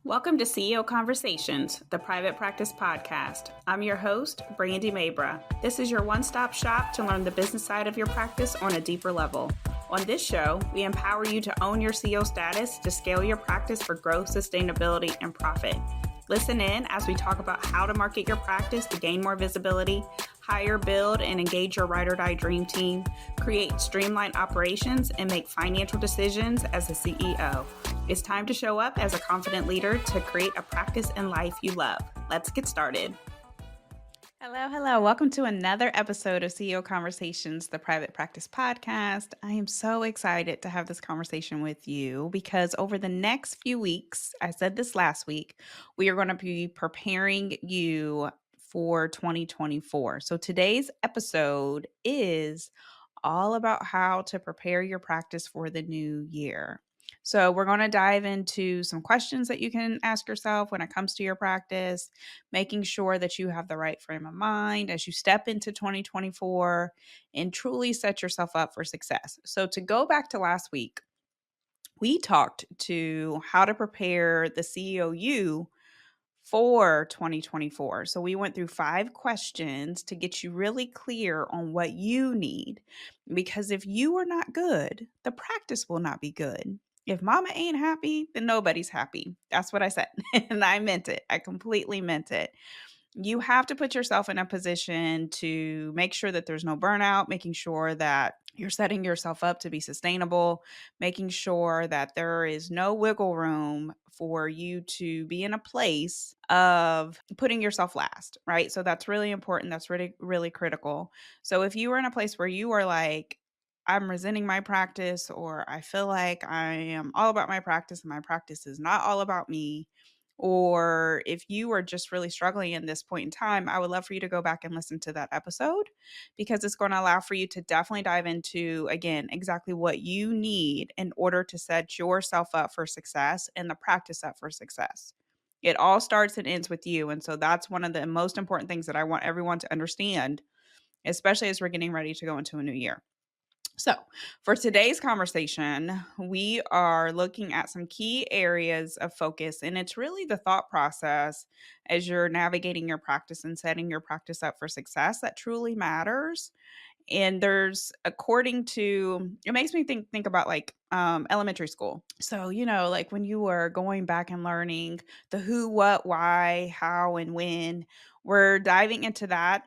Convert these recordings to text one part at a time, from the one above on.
Welcome to CEO Conversations, the private practice podcast. I'm your host, Brandy Mabra. This is your one-stop shop to learn the business side of your practice on a deeper level. On this show, we empower you to own your CEO status to scale your practice for growth, sustainability, and profit. Listen in as we talk about how to market your practice to gain more visibility, hire, build, and engage your ride or die dream team, create streamlined operations, and make financial decisions as a CEO. It's time to show up as a confident leader to create a practice and life you love. Let's get started. Hello. Welcome to another episode of CEO Conversations, the private practice podcast. I am so excited to have this conversation with you because over the next few weeks, I said this last week, we are going to be preparing you for 2024. So today's episode is all about how to prepare your practice for the new year. So we're going to dive into some questions that you can ask yourself when it comes to your practice, making sure that you have the right frame of mind as you step into 2024 and truly set yourself up for success. So to go back to last week, we talked to how to prepare the CEO for 2024. So we went through 5 questions to get you really clear on what you need. Because if you are not good, the practice will not be good. If mama ain't happy, then nobody's happy. That's what I said. And I meant it. I completely meant it. You have to put yourself in a position to make sure that there's no burnout, making sure that you're setting yourself up to be sustainable, making sure that there is no wiggle room for you to be in a place of putting yourself last, right? So that's really important. That's really, really critical. So if you are in a place where you are like, I'm resenting my practice, or I feel like I am all about my practice and my practice is not all about me, or if you are just really struggling in this point in time, I would love for you to go back and listen to that episode because it's going to allow for you to definitely dive into, again, exactly what you need in order to set yourself up for success and the practice up for success. It all starts and ends with you. And so that's one of the most important things that I want everyone to understand, especially as we're getting ready to go into a new year. So, for today's conversation, we are looking at some key areas of focus, and it's really the thought process as you're navigating your practice and setting your practice up for success that truly matters. And there's, according to, it makes me think about like elementary school. So, like when you were going back and learning the who, what, why, how, and when, we're diving into that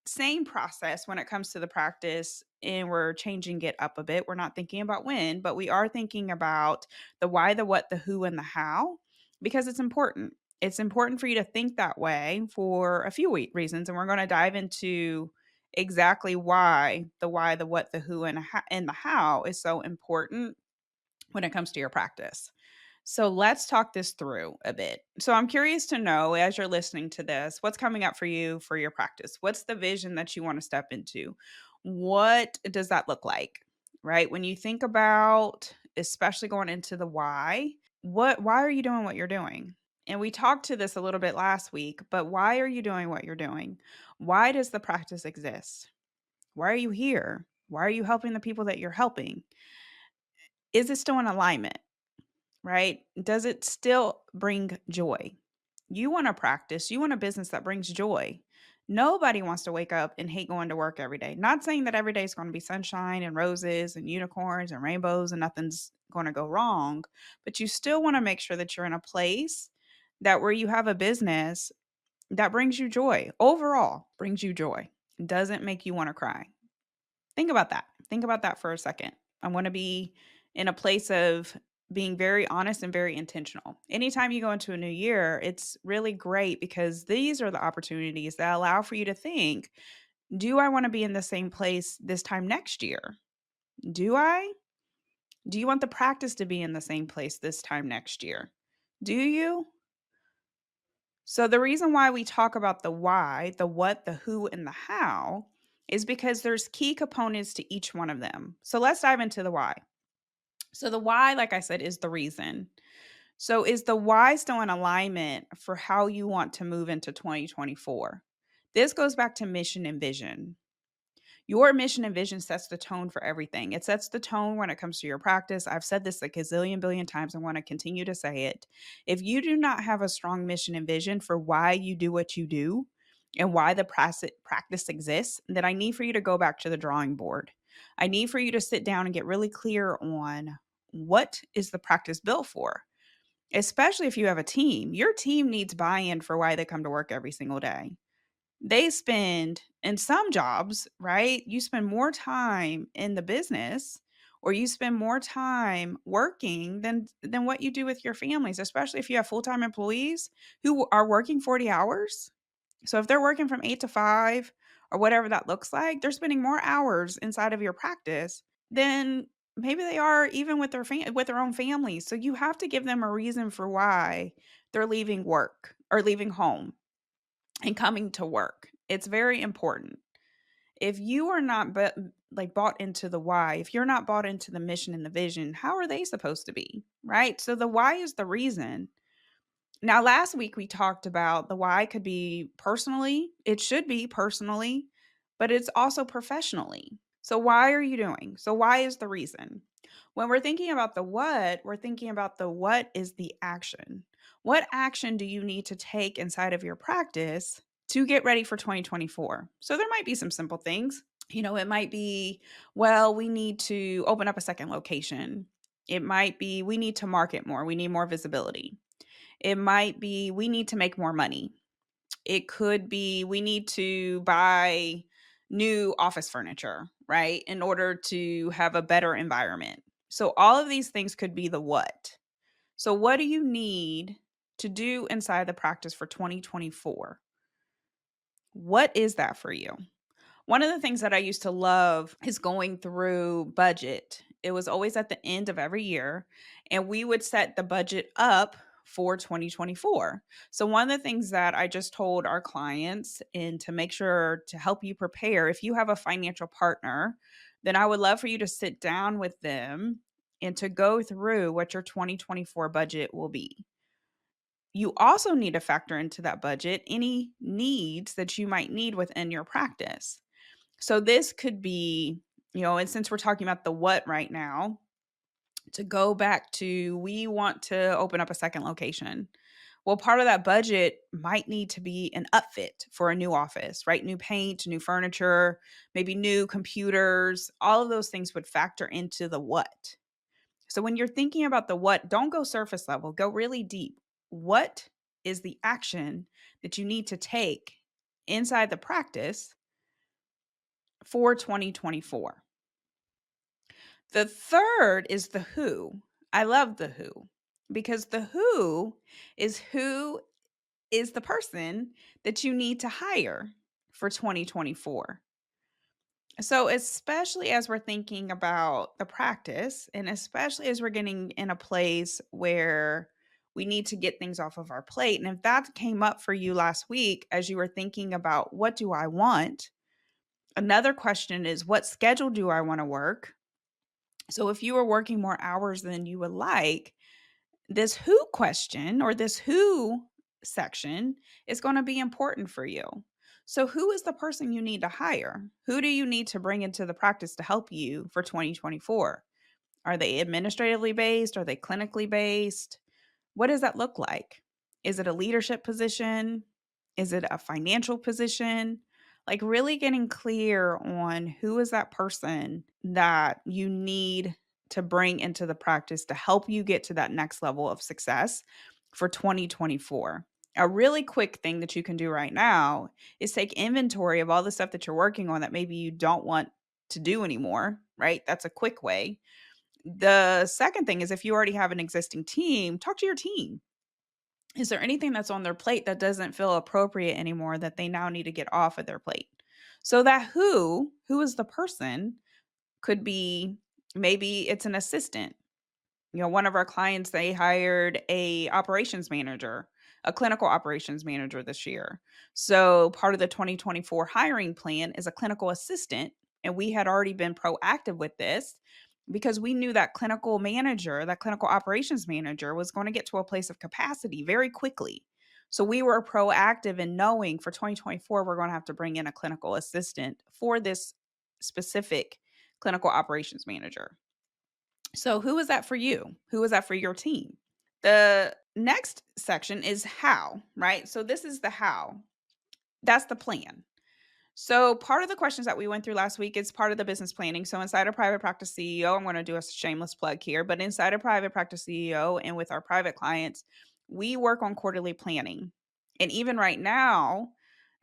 same process when it comes to the practice, and we're changing it up a bit. We're not thinking about when, but we are thinking about the why, the what, the who, and the how, because it's important. It's important for you to think that way for a few reasons. And we're going to dive into exactly why, the what, the who, and the how is so important when it comes to your practice. So let's talk this through a bit. So I'm curious to know, as you're listening to this, what's coming up for you for your practice? What's the vision that you want to step into? What does that look like? Right? When you think about, especially going into the why are you doing what you're doing? And we talked to this a little bit last week, but why are you doing what you're doing? Why does the practice exist? Why are you here? Why are you helping the people that you're helping? Is it still in alignment? Right? Does it still bring joy? You want to practice, you want a business that brings joy. Nobody wants to wake up and hate going to work every day. Not saying that every day is going to be sunshine and roses and unicorns and rainbows and nothing's going to go wrong, but you still want to make sure that you're in a place that where you have a business that brings you joy. Overall, brings you joy. Doesn't make you want to cry. Think about that. Think about that for a second. I want to be in a place of being very honest and very intentional. Anytime you go into a new year, it's really great because these are the opportunities that allow for you to think, do I want to be in the same place this time next year? Do I? Do you want the practice to be in the same place this time next year? Do you? So the reason why we talk about the why, the what, the who, and the how is because there's key components to each one of them. So let's dive into the why. So the why, like I said, is the reason. So is the why still in alignment for how you want to move into 2024? This goes back to mission and vision. Your mission and vision sets the tone for everything. It sets the tone when it comes to your practice. I've said this a gazillion billion times. I want to continue to say it. If you do not have a strong mission and vision for why you do what you do and why the practice exists, then I need for you to go back to the drawing board. I need for you to sit down and get really clear on what is the practice built for, especially if you have a team. Your team needs buy-in for why they come to work every single day. They spend, in some jobs, right? You spend more time in the business or you spend more time working than what you do with your families, especially if you have full-time employees who are working 40 hours. So if they're working from 8 to 5 or whatever that looks like, they're spending more hours inside of your practice than maybe they are even with with their own families. So you have to give them a reason for why they're leaving work or leaving home and coming to work. It's very important. If you are not bought into the why, if you're not bought into the mission and the vision, how are they supposed to be? Right? So the why is the reason. Now, last week we talked about the why could be personally, it should be personally, but it's also professionally. So, why are you doing? So, why is the reason? When we're thinking about the what, we're thinking about the what is the action. What action do you need to take inside of your practice to get ready for 2024? So, there might be some simple things. It might be, well, we need to open up a second location. It might be, we need to market more. We need more visibility. It might be, we need to make more money. It could be, we need to buy new office furniture, right? In order to have a better environment. So all of these things could be the what. So what do you need to do inside the practice for 2024? What is that for you? One of the things that I used to love is going through budget. It was always at the end of every year, and we would set the budget up for 2024. So, one of the things that I just told our clients, and to make sure to help you prepare, if you have a financial partner, then I would love for you to sit down with them and to go through what your 2024 budget will be. You also need to factor into that budget any needs that you might need within your practice. So this could be, and since we're talking about the what right now, to go back to, we want to open up a second location. Well, part of that budget might need to be an upfit for a new office, right? New paint, new furniture, maybe new computers. All of those things would factor into the what. So when you're thinking about the what, don't go surface level, go really deep. What is the action that you need to take inside the practice for 2024? The third is the who. I love the who because the who is the person that you need to hire for 2024. So, especially as we're thinking about the practice, and especially as we're getting in a place where we need to get things off of our plate. And if that came up for you last week as you were thinking about what do I want, another question is what schedule do I want to work? So if you are working more hours than you would like, this who question or this who section is going to be important for you. So who is the person you need to hire? Who do you need to bring into the practice to help you for 2024? Are they administratively based? Are they clinically based? What does that look like? Is it a leadership position? Is it a financial position? Like really getting clear on who is that person that you need to bring into the practice to help you get to that next level of success for 2024. A really quick thing that you can do right now is take inventory of all the stuff that you're working on that maybe you don't want to do anymore, right? That's a quick way. The second thing is if you already have an existing team, talk to your team. Is there anything that's on their plate that doesn't feel appropriate anymore that they now need to get off of their plate? So that who is the person could be, maybe it's an assistant. One of our clients, they hired a operations manager, a clinical operations manager this year. So part of the 2024 hiring plan is a clinical assistant. And we had already been proactive with this because we knew that clinical manager, that clinical operations manager was going to get to a place of capacity very quickly. So we were proactive in knowing for 2024, we're going to have to bring in a clinical assistant for this specific clinical operations manager. So who is that for you? Who is that for your team? The next section is how, right? So this is the how. That's the plan. So part of the questions that we went through last week is part of the business planning. So inside of Private Practice CEO, I'm going to do a shameless plug here, but inside of Private Practice CEO and with our private clients, we work on quarterly planning. And even right now,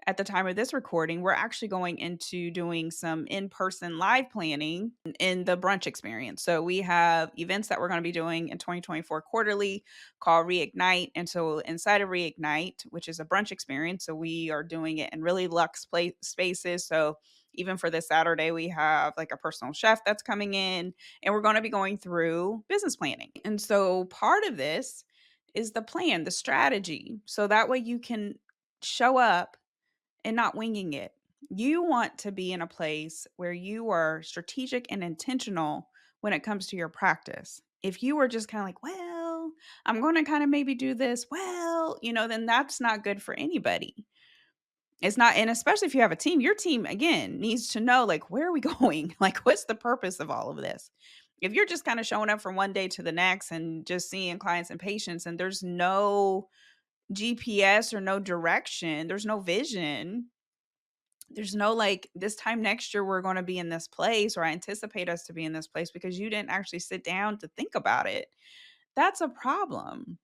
at the time of this recording, we're actually going into doing some in-person live planning in the brunch experience. So we have events that we're going to be doing in 2024 quarterly called Reignite. And so inside of Reignite, which is a brunch experience, so we are doing it in really luxe spaces. So even for this Saturday, we have like a personal chef that's coming in, and we're going to be going through business planning. And so part of this is the plan, the strategy. So that way you can show up and not winging it. You want to be in a place where you are strategic and intentional when it comes to your practice. If you are just kind of like, well, I'm going to kind of maybe do this, well, then that's not good for anybody. It's not, and especially if you have a team, your team, again, needs to know, like, where are we going? Like, what's the purpose of all of this? If you're just kind of showing up from one day to the next and just seeing clients and patients, and there's no GPS or no direction, there's no vision, there's no like, this time next year we're going to be in this place, or I anticipate us to be in this place, because you didn't actually sit down to think about it. That's a problem.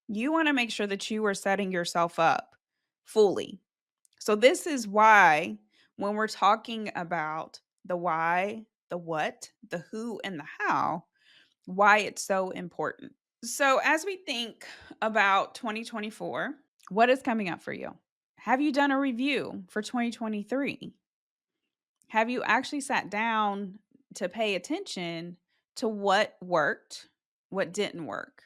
You want to make sure that you are setting yourself up fully. So this is why when we're talking about the why, the what, the who, and the how, why it's so important. So as we think about 2024, what is coming up for you? Have you done a review for 2023? Have you actually sat down to pay attention to what worked, what didn't work?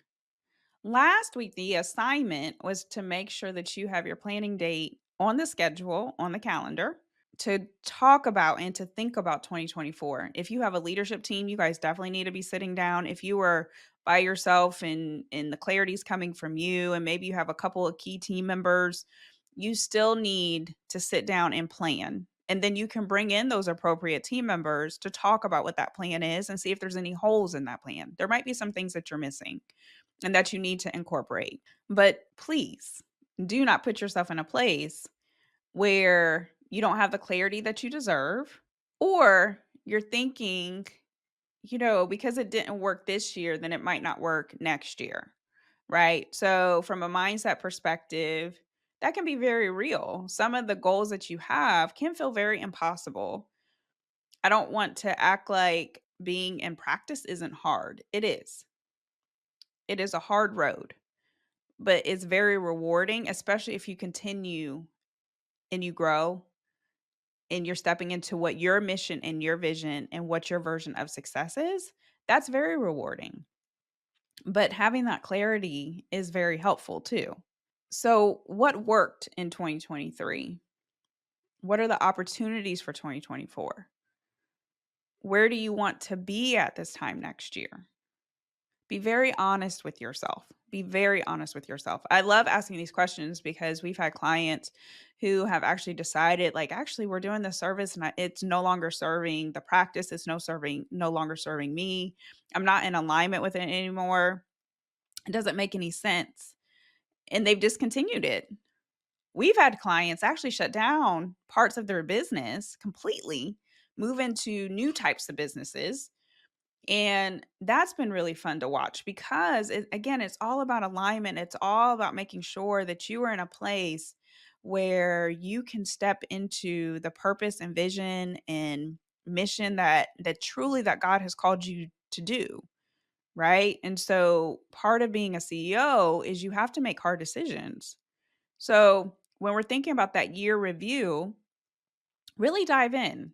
Last week, the assignment was to make sure that you have your planning date on the schedule, on the calendar, to talk about and to think about 2024. If you have a leadership team, you guys definitely need to be sitting down. If you are by yourself and the clarity is coming from you, and maybe you have a couple of key team members, you still need to sit down and plan. And then you can bring in those appropriate team members to talk about what that plan is and see if there's any holes in that plan. There might be some things that you're missing and that you need to incorporate. But please do not put yourself in a place where you don't have the clarity that you deserve, or you're thinking, because it didn't work this year, then it might not work next year, right? So from a mindset perspective, that can be very real. Some of the goals that you have can feel very impossible. I don't want to act like being in practice isn't hard. It is. It is a hard road, but it's very rewarding, especially if you continue and you grow and you're stepping into what your mission and your vision and what your version of success is. That's very rewarding. But having that clarity is very helpful too. So, what worked in 2023? What are the opportunities for 2024? Where do you want to be at this time next year? Be very honest with yourself. Be very honest with yourself. I love asking these questions because we've had clients who have actually decided, like, actually, we're doing this service and it's no longer serving the practice. It's no longer serving me. I'm not in alignment with it anymore. It doesn't make any sense. And they've discontinued it. We've had clients actually shut down parts of their business completely, move into new types of businesses. And that's been really fun to watch because, again, it's all about alignment. It's all about making sure that you are in a place where you can step into the purpose and vision and mission that truly that God has called you to do, right? And so part of being a CEO is you have to make hard decisions. So when we're thinking about that year review, really dive in.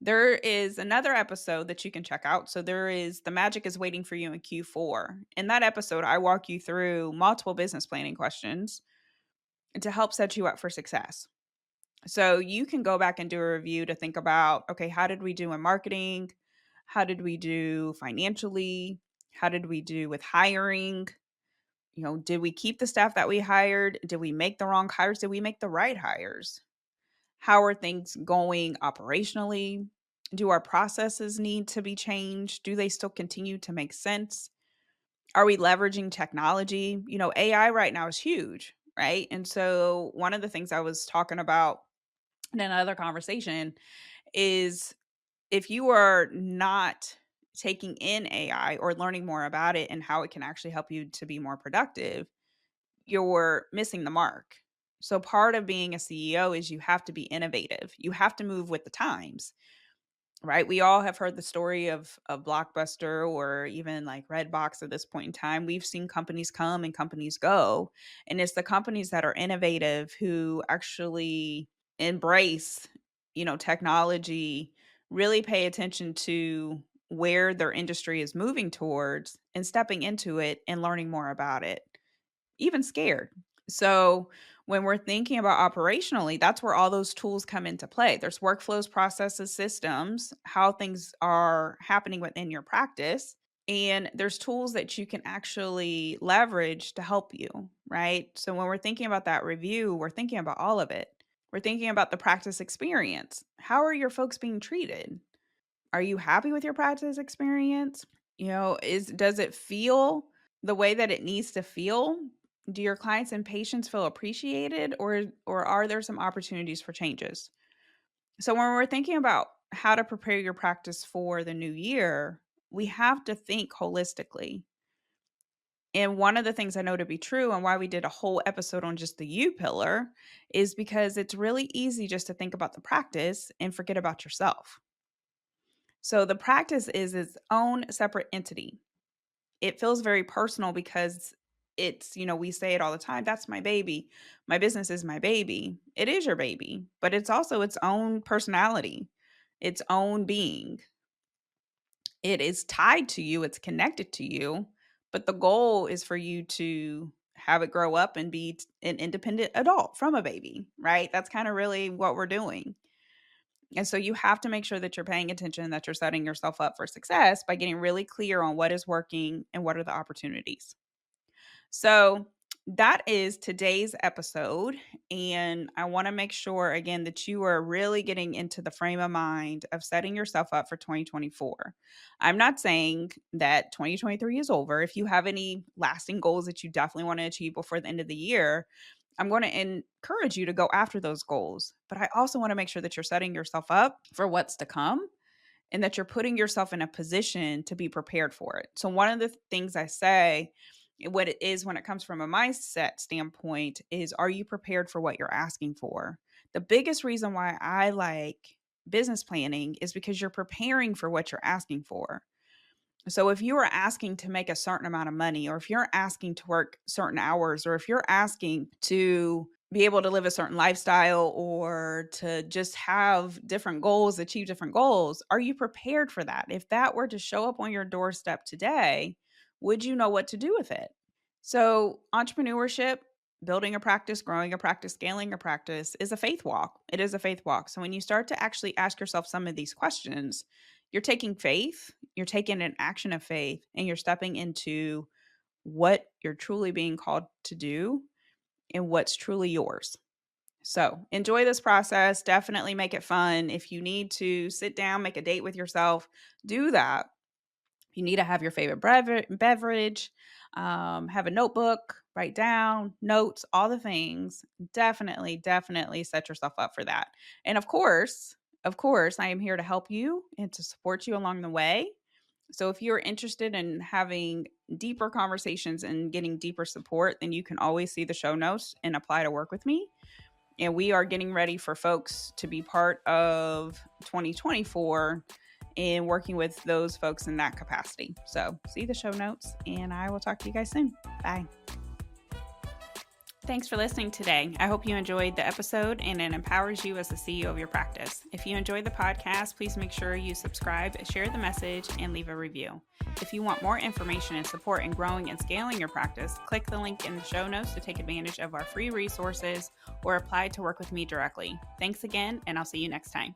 There is another episode that you can check out. So there is The Magic is Waiting for You in Q4. In that episode, I walk you through multiple business planning questions to help set you up for success. So you can go back and do a review to think about, okay, how did we do in marketing? How did we do financially? How did we do with hiring? Did we keep the staff that we hired? Did we make the wrong hires? Did we make the right hires? How are things going operationally? Do our processes need to be changed? Do they still continue to make sense? Are we leveraging technology? AI right now is huge, right? And so one of the things I was talking about in another conversation is if you are not taking in AI or learning more about it and how it can actually help you to be more productive, you're missing the mark. So part of being a CEO is you have to be innovative. You have to move with the times, right? We all have heard the story of Blockbuster or even like Redbox at this point in time. We've seen companies come and companies go, and it's the companies that are innovative who actually embrace, technology, really pay attention to where their industry is moving towards and stepping into it and learning more about it, even scared. So when we're thinking about operationally, that's where all those tools come into play. There's workflows, processes, systems, how things are happening within your practice. And there's tools that you can actually leverage to help you, right? So when we're thinking about that review, we're thinking about all of it. We're thinking about the practice experience. How are your folks being treated? Are you happy with your practice experience? Does it feel the way that it needs to feel? Do your clients and patients feel appreciated, or are there some opportunities for changes? So when we're thinking about how to prepare your practice for the new year, we have to think holistically. And one of the things I know to be true and why we did a whole episode on just the you pillar is because it's really easy just to think about the practice and forget about yourself. So the practice is its own separate entity. It feels very personal because we say it all the time, that's my baby. My business is my baby. It is your baby, but it's also its own personality, its own being. It is tied to you, it's connected to you, but the goal is for you to have it grow up and be an independent adult from a baby, right? That's kind of really what we're doing. And so you have to make sure that you're paying attention, that you're setting yourself up for success by getting really clear on what is working and what are the opportunities. So that is today's episode. And I want to make sure, again, that you are really getting into the frame of mind of setting yourself up for 2024. I'm not saying that 2023 is over. If you have any lasting goals that you definitely want to achieve before the end of the year, I'm going to encourage you to go after those goals. But I also want to make sure that you're setting yourself up for what's to come and that you're putting yourself in a position to be prepared for it. So one of the things I say, what it is when it comes from a mindset standpoint, is are you prepared for what you're asking for? The biggest reason why I like business planning is because you're preparing for what you're asking for. So if you are asking to make a certain amount of money, or if you're asking to work certain hours, or if you're asking to be able to live a certain lifestyle or to just have different goals, achieve different goals, are you prepared for that? If that were to show up on your doorstep today, would you know what to do with it? So entrepreneurship, building a practice, growing a practice, scaling a practice is a faith walk. It is a faith walk. So when you start to actually ask yourself some of these questions, you're taking faith, you're taking an action of faith, and you're stepping into what you're truly being called to do and what's truly yours. So enjoy this process. Definitely make it fun. If you need to sit down, make a date with yourself, do that. You need to have your favorite beverage, have a notebook, write down notes, all the things. Definitely set yourself up for that. And of course, I am here to help you and to support you along the way. So if you're interested in having deeper conversations and getting deeper support, then you can always see the show notes and apply to work with me. And we are getting ready for folks to be part of 2024 and working with those folks in that capacity. So see the show notes, and I will talk to you guys soon. Bye. Thanks for listening today. I hope you enjoyed the episode and it empowers you as the CEO of your practice. If you enjoyed the podcast, please make sure you subscribe, share the message, and leave a review. If you want more information and support in growing and scaling your practice, click the link in the show notes to take advantage of our free resources or apply to work with me directly. Thanks again, and I'll see you next time.